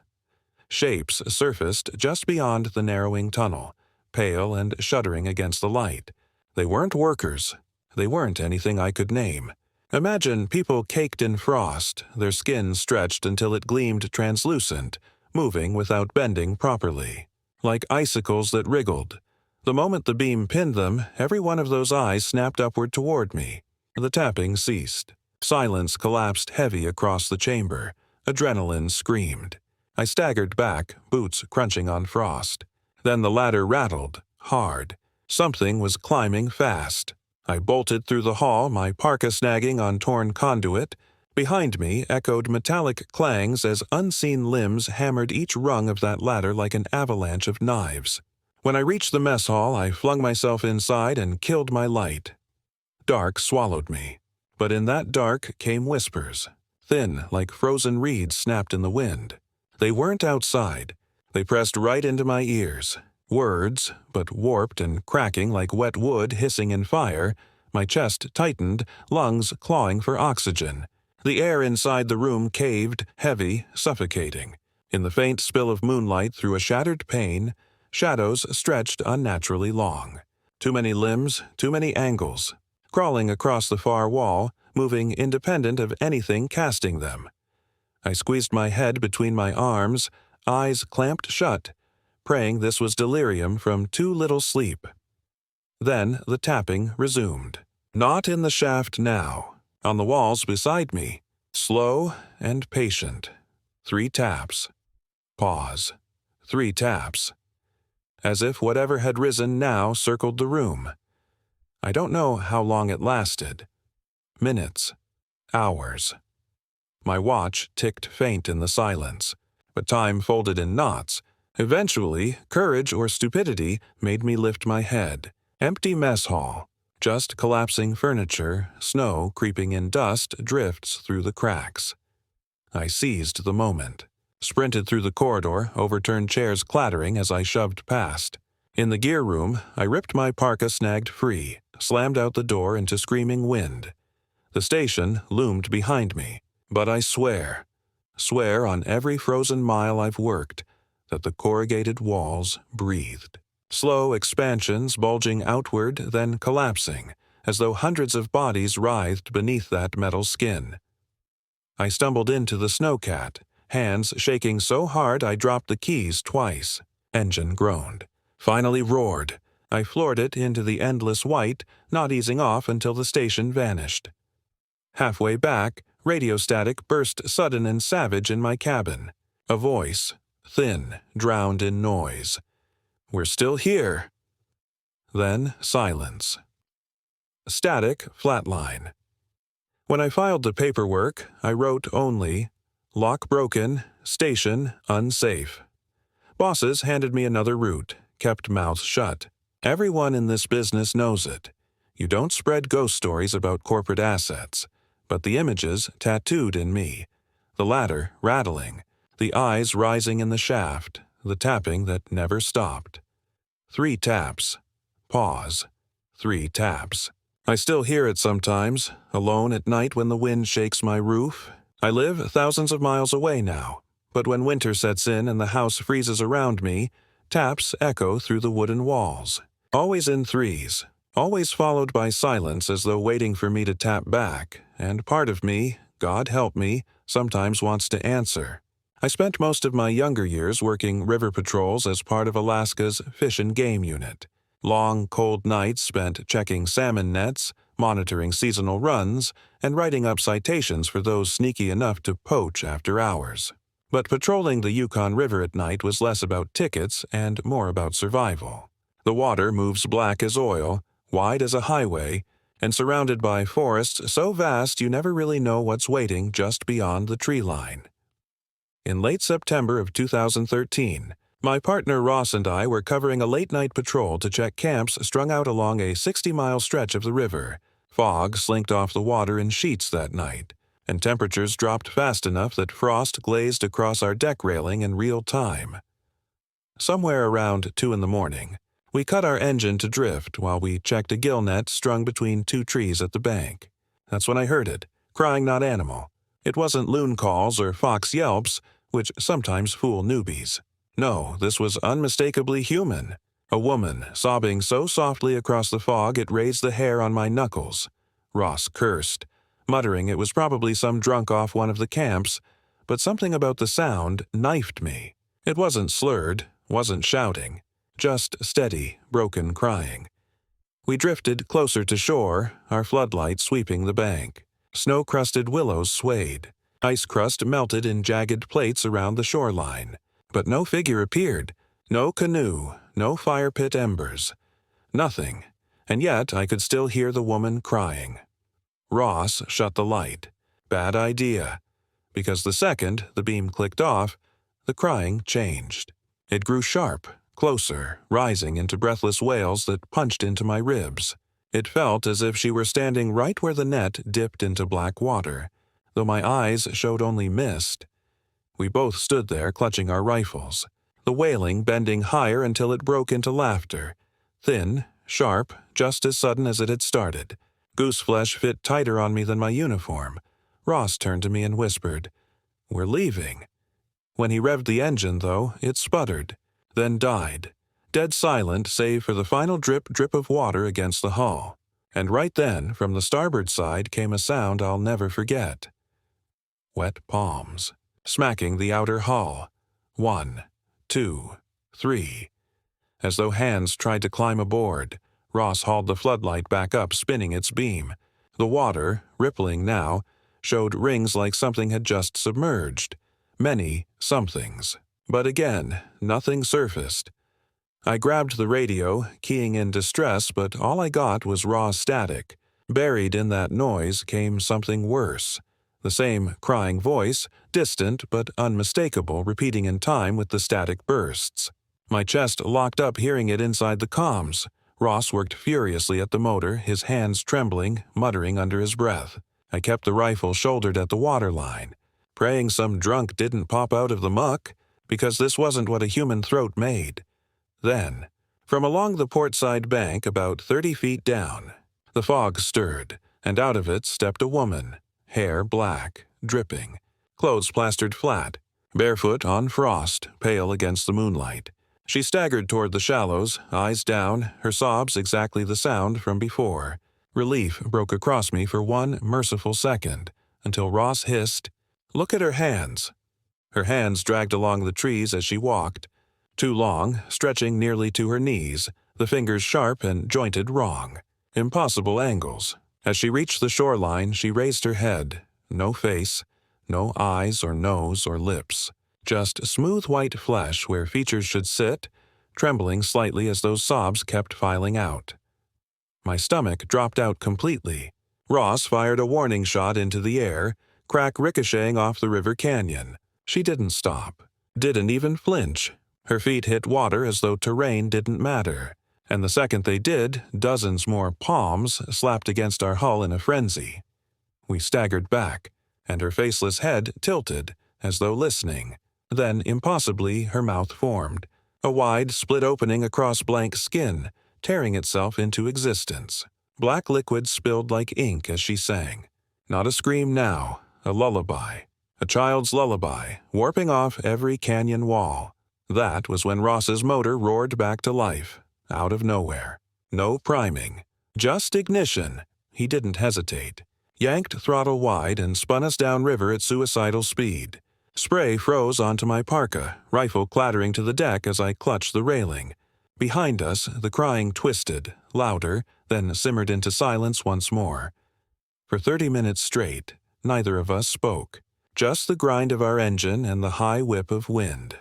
Shapes surfaced just beyond the narrowing tunnel, pale and shuddering against the light. They weren't workers. They weren't anything I could name. Imagine people caked in frost, their skin stretched until it gleamed translucent, moving without bending properly. Like icicles that wriggled. The moment the beam pinned them, every one of those eyes snapped upward toward me. The tapping ceased. Silence collapsed heavy across the chamber. Adrenaline screamed. I staggered back, boots crunching on frost. Then the ladder rattled, hard. Something was climbing fast. I bolted through the hall, my parka snagging on torn conduit. Behind me echoed metallic clangs as unseen limbs hammered each rung of that ladder like an avalanche of knives. When I reached the mess hall, I flung myself inside and killed my light. Dark swallowed me. But in that dark came whispers, thin like frozen reeds snapped in the wind. They weren't outside. They pressed right into my ears. Words, but warped and cracking like wet wood hissing in fire. My chest tightened, lungs clawing for oxygen. The air inside the room caved, heavy, suffocating. In the faint spill of moonlight through a shattered pane, shadows stretched unnaturally long. Too many limbs, too many angles. Crawling across the far wall, moving independent of anything casting them. I squeezed my head between my arms, eyes clamped shut, praying this was delirium from too little sleep. Then the tapping resumed. Not in the shaft now, on the walls beside me. Slow and patient. 3 taps. Pause. 3 taps. As if whatever had risen now circled the room. I don't know how long it lasted. Minutes. Hours. My watch ticked faint in the silence, but time folded in knots. Eventually, courage or stupidity made me lift my head. Empty mess hall. Just collapsing furniture, snow creeping in dust drifts through the cracks. I seized the moment. Sprinted through the corridor, overturned chairs clattering as I shoved past. In the gear room, I ripped my parka snagged free, slammed out the door into screaming wind. The station loomed behind me, but I swear on every frozen mile I've worked, that the corrugated walls breathed. Slow expansions bulging outward, then collapsing, as though hundreds of bodies writhed beneath that metal skin. I stumbled into the snowcat, hands shaking so hard I dropped the keys twice. Engine groaned. Finally roared. I floored it into the endless white, not easing off until the station vanished. Halfway back, radio static burst sudden and savage in my cabin. A voice, thin, drowned in noise. "We're still here." Then silence. Static flatline. When I filed the paperwork, I wrote only, "Lock broken, station unsafe." Bosses handed me another route, kept mouths shut. Everyone in this business knows it. You don't spread ghost stories about corporate assets. But the images tattooed in me. The ladder rattling. The eyes rising in the shaft. The tapping that never stopped. 3 taps. Pause. 3 taps. I still hear it sometimes, alone at night when the wind shakes my roof. I live thousands of miles away now, but when winter sets in and the house freezes around me, taps echo through the wooden walls. Always in 3s, always followed by silence as though waiting for me to tap back, and part of me, God help me, sometimes wants to answer. I spent most of my younger years working river patrols as part of Alaska's Fish and Game Unit. Long, cold nights spent checking salmon nets, monitoring seasonal runs, and writing up citations for those sneaky enough to poach after hours. But patrolling the Yukon River at night was less about tickets and more about survival. The water moves black as oil, wide as a highway, and surrounded by forests so vast you never really know what's waiting just beyond the tree line. In late September of 2013, my partner Ross and I were covering a late-night patrol to check camps strung out along a 60-mile stretch of the river. Fog slinked off the water in sheets that night, and temperatures dropped fast enough that frost glazed across our deck railing in real time. Somewhere around 2 in the morning, We cut our engine to drift while we checked a gill net strung between two trees at the bank. That's when I heard it, crying not animal. It wasn't loon calls or fox yelps, which sometimes fool newbies. No, this was unmistakably human. A woman, sobbing so softly across the fog it raised the hair on my knuckles. Ross cursed, muttering it was probably some drunk off one of the camps, but something about the sound knifed me. It wasn't slurred, wasn't shouting, just steady, broken crying. We drifted closer to shore, our floodlight sweeping the bank. Snow-crusted willows swayed. Ice crust melted in jagged plates around the shoreline. But no figure appeared, no canoe, no fire pit embers. Nothing, and yet I could still hear the woman crying. Ross shut the light. Bad idea, because the second the beam clicked off, the crying changed. It grew sharp, closer, rising into breathless wails that punched into my ribs. It felt as if she were standing right where the net dipped into black water, though my eyes showed only mist. We both stood there clutching our rifles, the wailing bending higher until it broke into laughter. Thin, sharp, just as sudden as it had started. Gooseflesh fit tighter on me than my uniform. Ross turned to me and whispered, "We're leaving." When he revved the engine, though, it sputtered, then died. Dead silent save for the final drip of water against the hull. And right then, from the starboard side came a sound I'll never forget. Wet palms, smacking the outer hull. 1, 2, 3. As though hands tried to climb aboard, Ross hauled the floodlight back up, spinning its beam. The water, rippling now, showed rings like something had just submerged. Many somethings. But again, nothing surfaced. I grabbed the radio, keying in distress, but all I got was raw static. Buried in that noise came something worse. The same crying voice, distant but unmistakable, repeating in time with the static bursts. My chest locked up hearing it inside the comms. Ross worked furiously at the motor, his hands trembling, muttering under his breath. I kept the rifle shouldered at the waterline, praying some drunk didn't pop out of the muck, because this wasn't what a human throat made. Then, from along the portside bank about 30 feet down, the fog stirred, and out of it stepped a woman, hair black, dripping, clothes plastered flat, barefoot on frost, pale against the moonlight. She staggered toward the shallows, eyes down, her sobs exactly the sound from before. Relief broke across me for one merciful second, until Ross hissed, "Look at her hands." Her hands dragged along the trees as she walked, too long, stretching nearly to her knees, the fingers sharp and jointed wrong. Impossible angles. As she reached the shoreline, she raised her head. No face, no eyes or nose or lips. Just smooth white flesh where features should sit, trembling slightly as those sobs kept filing out. My stomach dropped out completely. Ross fired a warning shot into the air, crack ricocheting off the river canyon. She didn't stop. Didn't even flinch. Her feet hit water as though terrain didn't matter. And the second they did, dozens more palms slapped against our hull in a frenzy. We staggered back, and her faceless head tilted, as though listening. Then, impossibly, her mouth formed, a wide, split opening across blank skin, tearing itself into existence. Black liquid spilled like ink as she sang. Not a scream now, a lullaby. A child's lullaby, warping off every canyon wall. That was when Ross's motor roared back to life, out of nowhere. No priming, just ignition. He didn't hesitate. Yanked throttle wide and spun us downriver at suicidal speed. Spray froze onto my parka, rifle clattering to the deck as I clutched the railing. Behind us, the crying twisted, louder, then simmered into silence once more. For 30 minutes straight, neither of us spoke. Just the grind of our engine and the high whip of wind.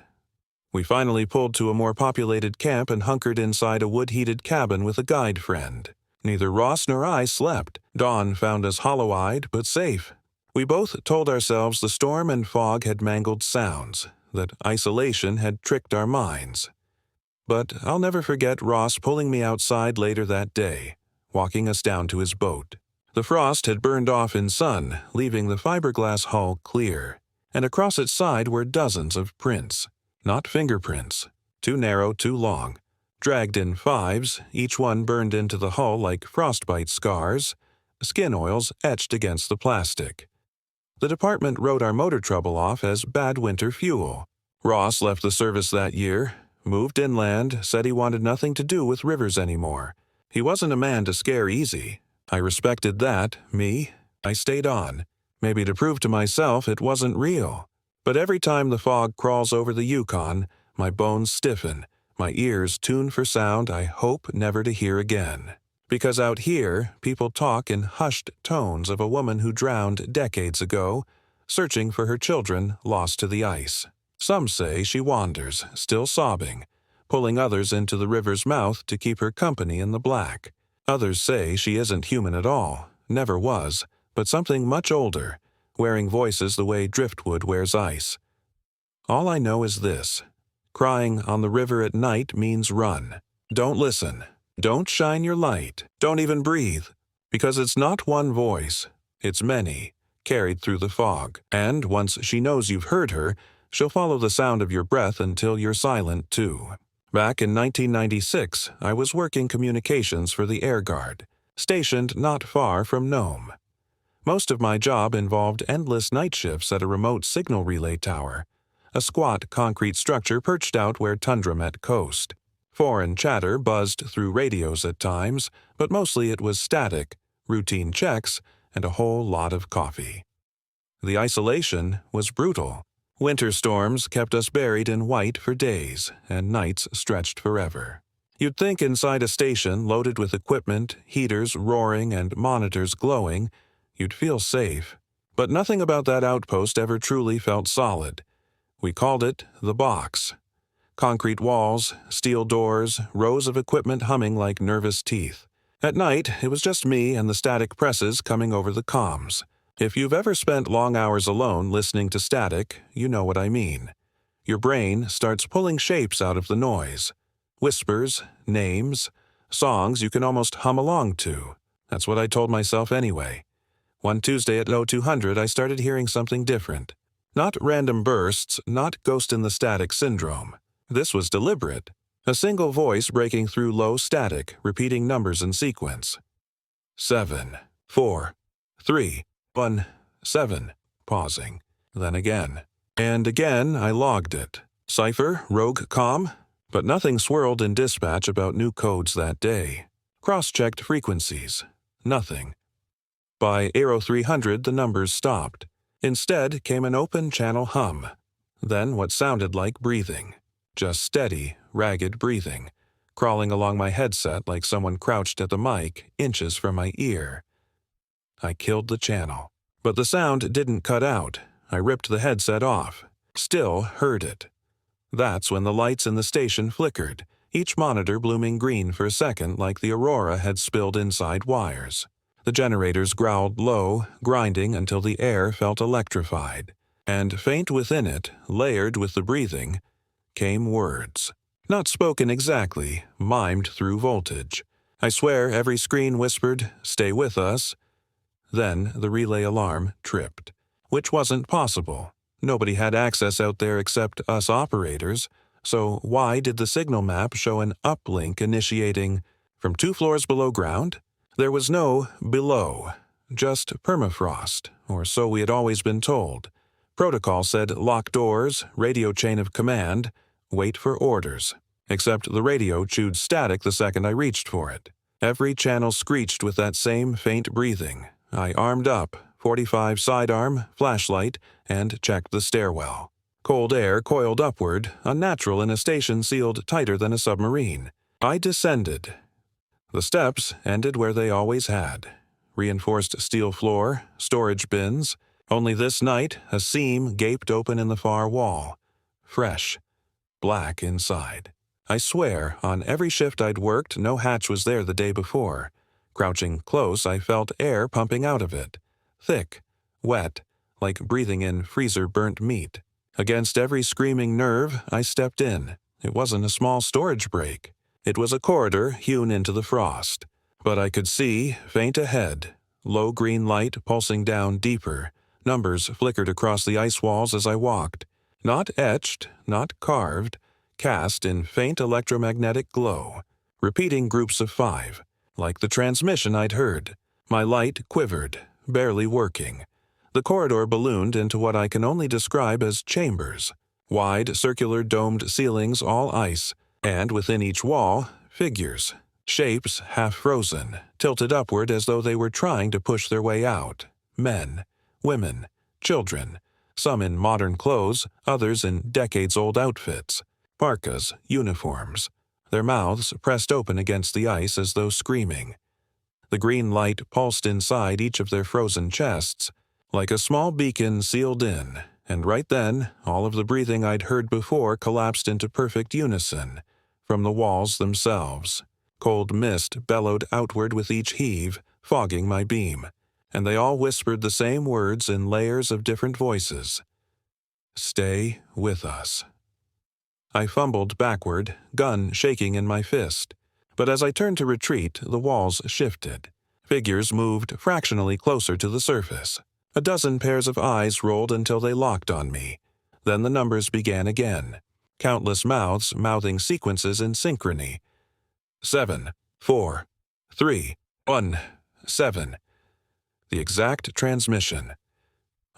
We finally pulled to a more populated camp and hunkered inside a wood-heated cabin with a guide friend. Neither Ross nor I slept. Dawn found us hollow-eyed but safe. We both told ourselves the storm and fog had mangled sounds, that isolation had tricked our minds. But I'll never forget Ross pulling me outside later that day, walking us down to his boat. The frost had burned off in sun, leaving the fiberglass hull clear, and across its side were dozens of prints. Not fingerprints. Too narrow, too long. dragged in fives, each one burned into the hull like frostbite scars, skin oils etched against the plastic. The department wrote our motor trouble off as bad winter fuel. Ross left the service that year, moved inland, said he wanted nothing to do with rivers anymore. He wasn't a man to scare easy. I respected that, me. I stayed on, maybe to prove to myself it wasn't real. But every time the fog crawls over the Yukon, my bones stiffen, my ears tune for sound I hope never to hear again. Because out here, people talk in hushed tones of a woman who drowned decades ago, searching for her children lost to the ice. Some say she wanders, still sobbing, pulling others into the river's mouth to keep her company in the black. Others say she isn't human at all, never was, but something much older, wearing voices the way driftwood wears ice. All I know is this: crying on the river at night means run. Don't listen. Don't shine your light. Don't even breathe. Because it's not one voice. It's many, carried through the fog. And once she knows you've heard her, she'll follow the sound of your breath until you're silent too. Back in 1996, I was working communications for the Air Guard, stationed not far from Nome. Most of my job involved endless night shifts at a remote signal relay tower, a squat concrete structure perched out where tundra met coast. Foreign chatter buzzed through radios at times, but mostly it was static, routine checks, and a whole lot of coffee. The isolation was brutal. Winter storms kept us buried in white for days, and nights stretched forever. You'd think inside a station loaded with equipment, heaters roaring, and monitors glowing, you'd feel safe. But nothing about that outpost ever truly felt solid. We called it the box. Concrete walls, steel doors, rows of equipment humming like nervous teeth. At night, it was just me and the static presses coming over the comms. If you've ever spent long hours alone listening to static, you know what I mean. Your brain starts pulling shapes out of the noise. Whispers, names, songs you can almost hum along to. That's what I told myself anyway. One Tuesday at 0200, I started hearing something different. Not random bursts, not ghost in the static syndrome. This was deliberate. A single voice breaking through low static, repeating numbers in sequence. 7, 4, 3, 1, 7, pausing. Then again. And again I logged it. Cipher, rogue comm? But nothing swirled in dispatch about new codes that day. Cross-checked frequencies. Nothing. By Aero 300 the numbers stopped. Instead came an open channel hum. Then what sounded like breathing. Just steady, ragged breathing, crawling along my headset like someone crouched at the mic, inches from my ear. I killed the channel. But the sound didn't cut out. I ripped the headset off. Still heard it. That's when the lights in the station flickered, each monitor blooming green for a second like the aurora had spilled inside wires. The generators growled low, grinding until the air felt electrified. And faint within it, layered with the breathing, came words. Not spoken exactly, mimed through voltage. I swear every screen whispered, "Stay with us." Then the relay alarm tripped. Which wasn't possible. Nobody had access out there except us operators, so why did the signal map show an uplink initiating from 2 floors below ground? There was no below, just permafrost, or so we had always been told. Protocol said lock doors, radio chain of command, wait for orders. Except the radio chewed static the second I reached for it. Every channel screeched with that same faint breathing. I armed up, 45 sidearm, flashlight, and checked the stairwell. Cold air coiled upward, unnatural in a station sealed tighter than a submarine. I descended. The steps ended where they always had. Reinforced steel floor, storage bins. Only this night, a seam gaped open in the far wall. Fresh. Black inside. I swear, on every shift I'd worked, no hatch was there the day before. Crouching close, I felt air pumping out of it. Thick, wet, like breathing in freezer-burnt meat. Against every screaming nerve, I stepped in. It wasn't a small storage break. It was a corridor hewn into the frost. But I could see, faint ahead, low green light pulsing down deeper. Numbers flickered across the ice walls as I walked. Not etched, not carved, cast in faint electromagnetic glow, repeating groups of 5, like the transmission I'd heard. My light quivered, barely working. The corridor ballooned into what I can only describe as chambers, wide circular domed ceilings all ice, and within each wall, figures, shapes half frozen, tilted upward as though they were trying to push their way out. Men, women, children, some in modern clothes, others in decades-old outfits, parkas, uniforms, their mouths pressed open against the ice as though screaming. The green light pulsed inside each of their frozen chests, like a small beacon sealed in, and right then, all of the breathing I'd heard before collapsed into perfect unison, from the walls themselves. Cold mist bellowed outward with each heave, fogging my beam, and they all whispered the same words in layers of different voices. Stay with us. I fumbled backward, gun shaking in my fist. But as I turned to retreat, the walls shifted. Figures moved fractionally closer to the surface. A dozen pairs of eyes rolled until they locked on me. Then the numbers began again. Countless mouths mouthing sequences in synchrony. 7, 4, 3, 1, 7. The exact transmission.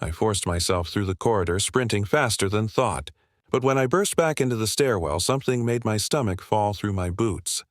I forced myself through the corridor, sprinting faster than thought. But when I burst back into the stairwell, something made my stomach fall through my boots.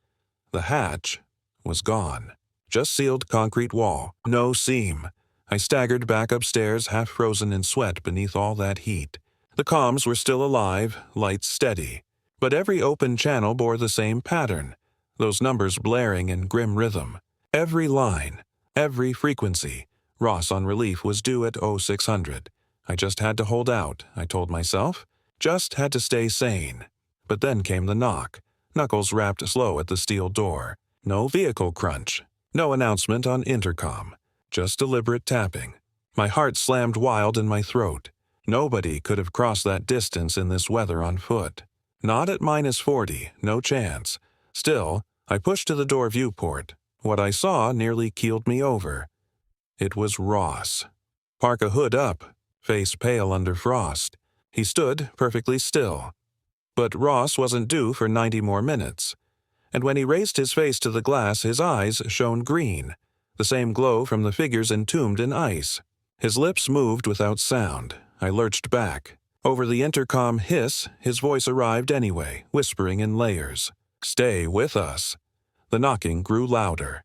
The hatch was gone. Just sealed concrete wall, no seam. I staggered back upstairs, half frozen in sweat beneath all that heat. The comms were still alive, lights steady. But every open channel bore the same pattern, those numbers blaring in grim rhythm. Every line, every frequency. Ross on relief was due at 0600. I just had to hold out, I told myself. Just had to stay sane. But then came the knock. Knuckles rapped slow at the steel door. No vehicle crunch. No announcement on intercom. Just deliberate tapping. My heart slammed wild in my throat. Nobody could have crossed that distance in this weather on foot. Not at -40, no chance. Still, I pushed to the door viewport. What I saw nearly keeled me over. It was Ross. Parka hood up, face pale under frost. He stood perfectly still. But Ross wasn't due for 90 more minutes. And when he raised his face to the glass, his eyes shone green, the same glow from the figures entombed in ice. His lips moved without sound. I lurched back. Over the intercom hiss, his voice arrived anyway, whispering in layers. Stay with us. The knocking grew louder,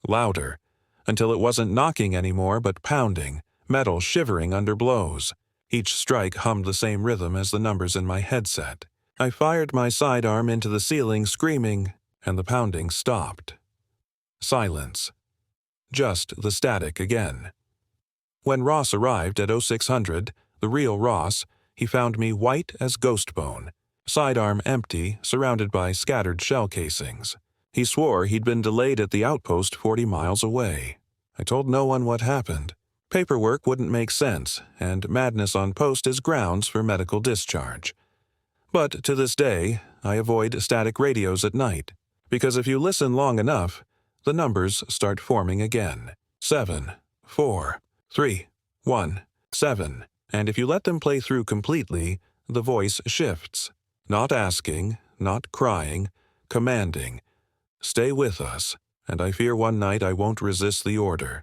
louder, until it wasn't knocking anymore but pounding, metal shivering under blows. Each strike hummed the same rhythm as the numbers in my headset. I fired my sidearm into the ceiling, screaming, and the pounding stopped. Silence. Just the static again. When Ross arrived at 0600, the real Ross, he found me white as ghost bone, sidearm empty, surrounded by scattered shell casings. He swore he'd been delayed at the outpost 40 miles away. I told no one what happened. Paperwork wouldn't make sense, and madness on post is grounds for medical discharge. But to this day, I avoid static radios at night, because if you listen long enough, the numbers start forming again. 7, 4, 3, 1, 7. And if you let them play through completely, the voice shifts. Not asking, not crying, commanding. Stay with us, and I fear one night I won't resist the order.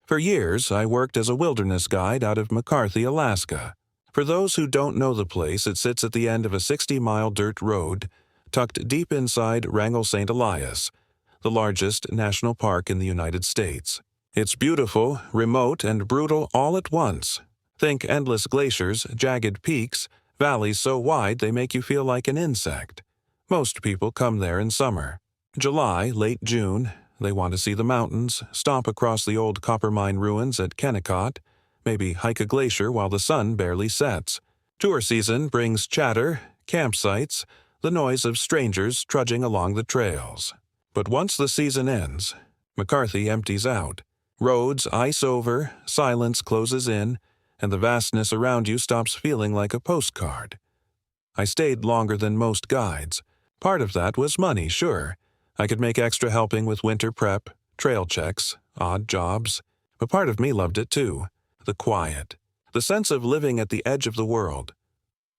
For years, I worked as a wilderness guide out of McCarthy, Alaska. For those who don't know the place, it sits at the end of a 60-mile dirt road, tucked deep inside Wrangell-St. Elias, the largest national park in the United States. It's beautiful, remote, and brutal all at once. Think endless glaciers, jagged peaks, valleys so wide they make you feel like an insect. Most people come there in summer. July, late June, they want to see the mountains, stomp across the old copper mine ruins at Kennecott, maybe hike a glacier while the sun barely sets. Tour season brings chatter, campsites, the noise of strangers trudging along the trails. But once the season ends, McCarthy empties out. Roads ice over, silence closes in, and the vastness around you stops feeling like a postcard. I stayed longer than most guides. Part of that was money, sure. I could make extra helping with winter prep, trail checks, odd jobs. But part of me loved it too. The quiet. The sense of living at the edge of the world.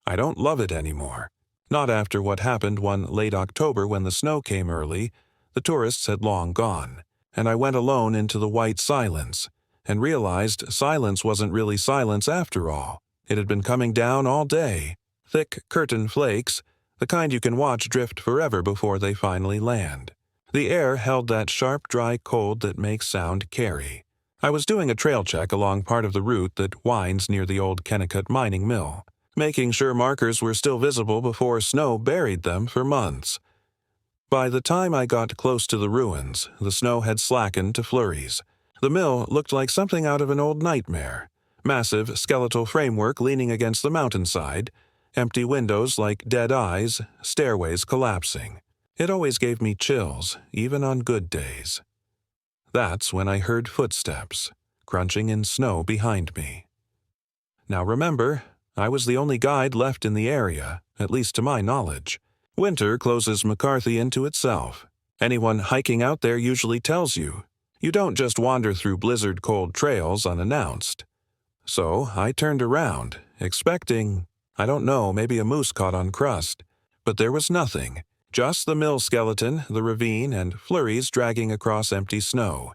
I don't love it anymore. Not after what happened one late October when the snow came early. The tourists had long gone, and I went alone into the white silence, and realized silence wasn't really silence after all. It had been coming down all day. Thick curtain flakes, the kind you can watch drift forever before they finally land. The air held that sharp, dry cold that makes sound carry. I was doing a trail check along part of the route that winds near the old Kennecott mining mill, making sure markers were still visible before snow buried them for months. By the time I got close to the ruins, the snow had slackened to flurries. The mill looked like something out of an old nightmare. Massive skeletal framework leaning against the mountainside, empty windows like dead eyes, stairways collapsing. It always gave me chills, even on good days. That's when I heard footsteps, crunching in snow behind me. Now remember, I was the only guide left in the area, at least to my knowledge. Winter closes McCarthy into itself. Anyone hiking out there usually tells you, you don't just wander through blizzard-cold trails unannounced. So I turned around, expecting, I don't know, maybe a moose caught on crust. But there was nothing. Just the mill skeleton, the ravine, and flurries dragging across empty snow.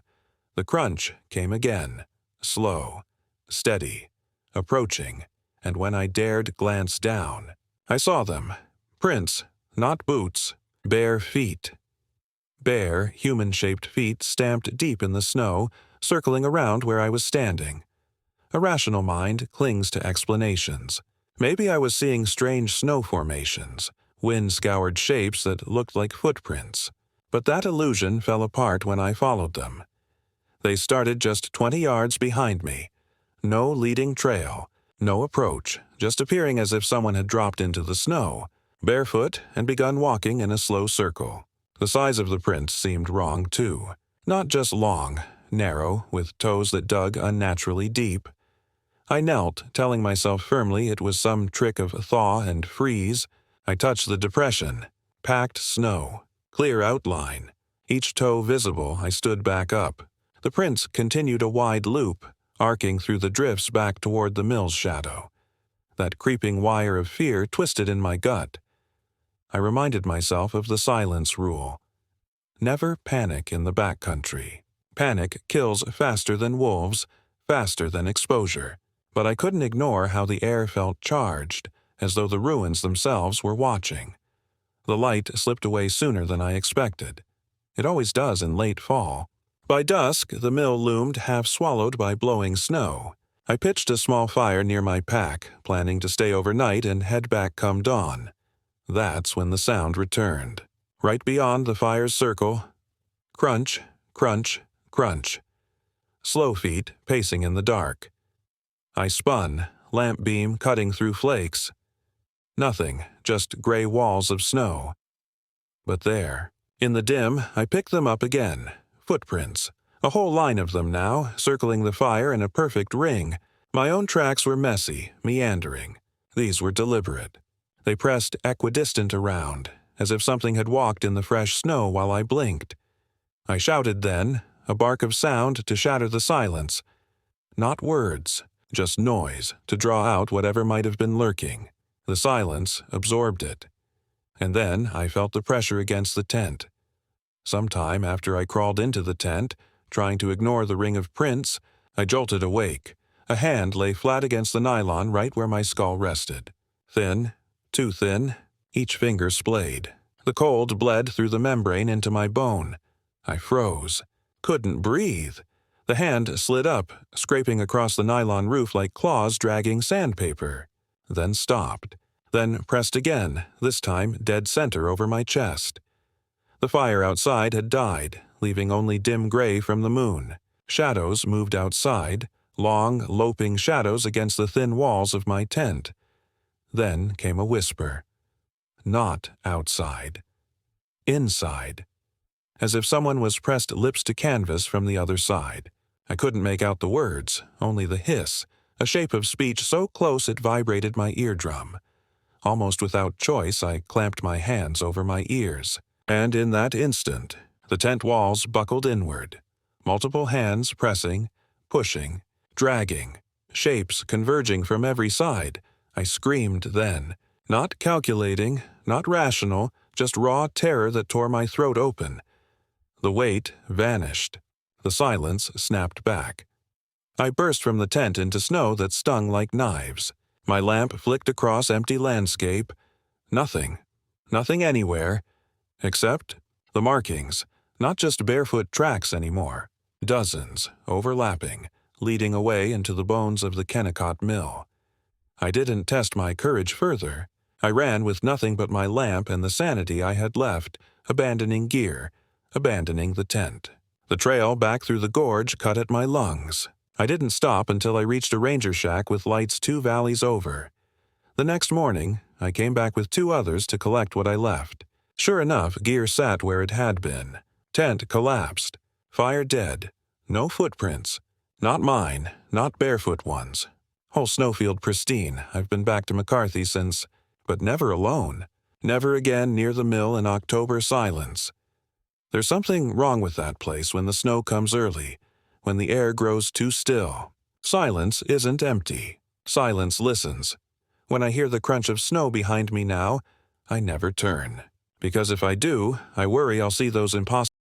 The crunch came again, slow, steady, approaching, and when I dared glance down, I saw them. Prints, not boots, bare feet. Bare, human-shaped feet stamped deep in the snow, circling around where I was standing. A rational mind clings to explanations. Maybe I was seeing strange snow formations, wind-scoured shapes that looked like footprints. But that illusion fell apart when I followed them. They started just 20 yards behind me. No leading trail, no approach, just appearing as if someone had dropped into the snow, barefoot, and begun walking in a slow circle. The size of the prints seemed wrong, too. Not just long, narrow, with toes that dug unnaturally deep. I knelt, telling myself firmly it was some trick of thaw and freeze. I touched the depression. Packed snow. Clear outline. Each toe visible, I stood back up. The prints continued a wide loop, arcing through the drifts back toward the mill's shadow. That creeping wire of fear twisted in my gut. I reminded myself of the silence rule. Never panic in the backcountry. Panic kills faster than wolves, faster than exposure. But I couldn't ignore how the air felt charged, as though the ruins themselves were watching. The light slipped away sooner than I expected. It always does in late fall. By dusk, the mill loomed half swallowed by blowing snow. I pitched a small fire near my pack, planning to stay overnight and head back come dawn. That's when the sound returned. Right beyond the fire's circle, crunch, crunch, crunch. Slow feet pacing in the dark. I spun, lamp beam cutting through flakes. Nothing, just gray walls of snow. But there, in the dim, I picked them up again. Footprints. A whole line of them now, circling the fire in a perfect ring. My own tracks were messy, meandering. These were deliberate. They pressed equidistant around, as if something had walked in the fresh snow while I blinked. I shouted then, a bark of sound to shatter the silence. Not words, just noise to draw out whatever might have been lurking. The silence absorbed it. And then I felt the pressure against the tent. Sometime after I crawled into the tent, trying to ignore the ring of prints, I jolted awake. A hand lay flat against the nylon right where my skull rested. Thin, too thin, each finger splayed. The cold bled through the membrane into my bone. I froze. Couldn't breathe. The hand slid up, scraping across the nylon roof like claws dragging sandpaper. Then stopped. Then pressed again, this time dead center over my chest. The fire outside had died, leaving only dim gray from the moon. Shadows moved outside, long, loping shadows against the thin walls of my tent. Then came a whisper. Not outside. Inside. As if someone was pressed lips to canvas from the other side. I couldn't make out the words, only the hiss, a shape of speech so close it vibrated my eardrum. Almost without choice, I clamped my hands over my ears. And in that instant, the tent walls buckled inward. Multiple hands pressing, pushing, dragging, shapes converging from every side. I screamed then, Not calculating, not rational, just raw terror that tore my throat open. The weight vanished. The silence snapped back. I burst from the tent into snow that stung like knives. My lamp flicked across empty landscape. Nothing. Nothing anywhere. Except the markings. Not just barefoot tracks anymore. Dozens, overlapping, leading away into the bones of the Kennecott mill. I didn't test my courage further. I ran with nothing but my lamp and the sanity I had left, abandoning gear, abandoning the tent. The trail back through the gorge cut at my lungs. I didn't stop until I reached a ranger shack with lights 2 valleys over. The next morning, I came back with 2 others to collect what I left. Sure enough, gear sat where it had been. Tent collapsed. Fire dead. No footprints. Not mine, not barefoot ones. Whole snowfield pristine. I've been back to McCarthy since, but never alone. Never again near the mill in October silence. There's something wrong with that place when the snow comes early, when the air grows too still. Silence isn't empty. Silence listens. When I hear the crunch of snow behind me now, I never turn. Because if I do, I worry I'll see those impossible